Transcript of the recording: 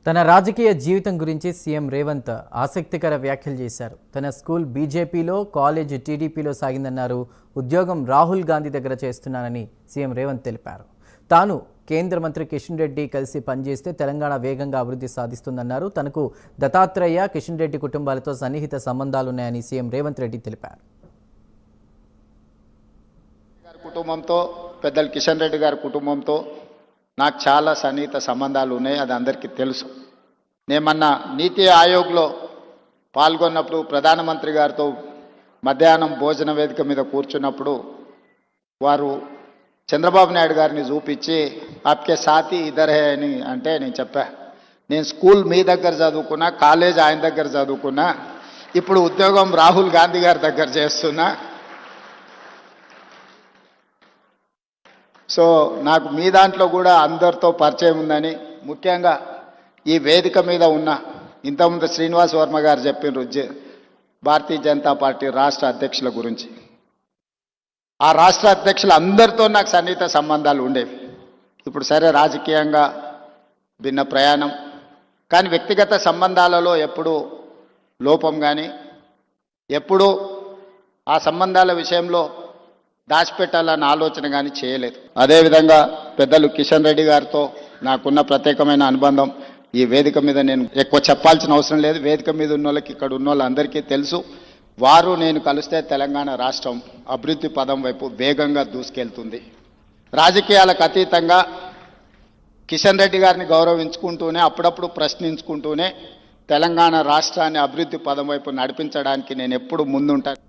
తన రాజకీయ జీవితం గురించి సీఎం రేవంత్ ఆసక్తికర వ్యాఖ్యలు చేశారు. తన స్కూల్ బీజేపీలో, కాలేజ్ టీడీపీలో సాగిందన్నారు. ఉద్యోగం రాహుల్ గాంధీ దగ్గర చేస్తున్నానని సీఎం రేవంత్ తెలిపారు. తాను కేంద్ర మంత్రి కిషన్ రెడ్డి కలిసి పనిచేస్తే తెలంగాణ వేగంగా అభివృద్ధి సాధిస్తుందన్నారు. తనకు దత్తాత్రేయ, కిషన్ రెడ్డి కుటుంబాలతో సన్నిహిత సంబంధాలున్నాయని సీఎం రేవంత్ రెడ్డి తెలిపారు. కుటుంబంతో, పెద్దలు కిషన్ రెడ్డి గారి కుటుంబంతో నాకు చాలా సన్నిహిత సంబంధాలు ఉన్నాయి. అది అందరికీ తెలుసు. నేను మొన్న నీతి ఆయోగ్లో పాల్గొన్నప్పుడు ప్రధానమంత్రి గారితో మధ్యాహ్నం భోజన వేదిక మీద కూర్చున్నప్పుడు వారు చంద్రబాబు నాయుడు గారిని చూపించి ఆప్కే సాథీ ఇద్దరే అని అంటే నేను చెప్పా, నేను స్కూల్ మీ దగ్గర చదువుకున్నా, కాలేజ్ ఆయన దగ్గర చదువుకున్నా, ఇప్పుడు ఉద్యోగం రాహుల్ గాంధీ గారి దగ్గర చేస్తున్నా. సో నాకు మీ దాంట్లో కూడా అందరితో పరిచయం ఉందని, ముఖ్యంగా ఈ వేదిక మీద ఉన్న ఇంతకుముందు శ్రీనివాస్ వర్మ గారు చెప్పినారు భారతీయ జనతా పార్టీ రాష్ట్ర అధ్యక్షుల గురించి. ఆ రాష్ట్ర అధ్యక్షులు అందరితో నాకు సన్నిహిత సంబంధాలు ఉండేవి. ఇప్పుడు సరే రాజకీయంగా భిన్న ప్రయాణం, కానీ వ్యక్తిగత సంబంధాలలో ఎప్పుడూ లోపం కానీ, ఎప్పుడూ ఆ సంబంధాల విషయంలో దాచిపెట్టాలన్న ఆలోచన కానీ చేయలేదు. అదేవిధంగా పెద్దలు కిషన్ రెడ్డి గారితో నాకున్న ప్రత్యేకమైన అనుబంధం ఈ వేదిక మీద నేను ఎక్కువ చెప్పాల్సిన అవసరం లేదు. వేదిక మీద ఉన్న వాళ్ళకి, ఇక్కడ ఉన్న వాళ్ళందరికీ తెలుసు. వారు నేను కలిస్తే తెలంగాణ రాష్ట్రం అభివృద్ధి పదం వైపు వేగంగా దూసుకెళ్తుంది. రాజకీయాలకు అతీతంగా కిషన్ రెడ్డి గారిని గౌరవించుకుంటూనే, అప్పుడప్పుడు ప్రశ్నించుకుంటూనే తెలంగాణ రాష్ట్రాన్ని అభివృద్ధి పదం వైపు నడిపించడానికి నేను ఎప్పుడు ముందుంటాను.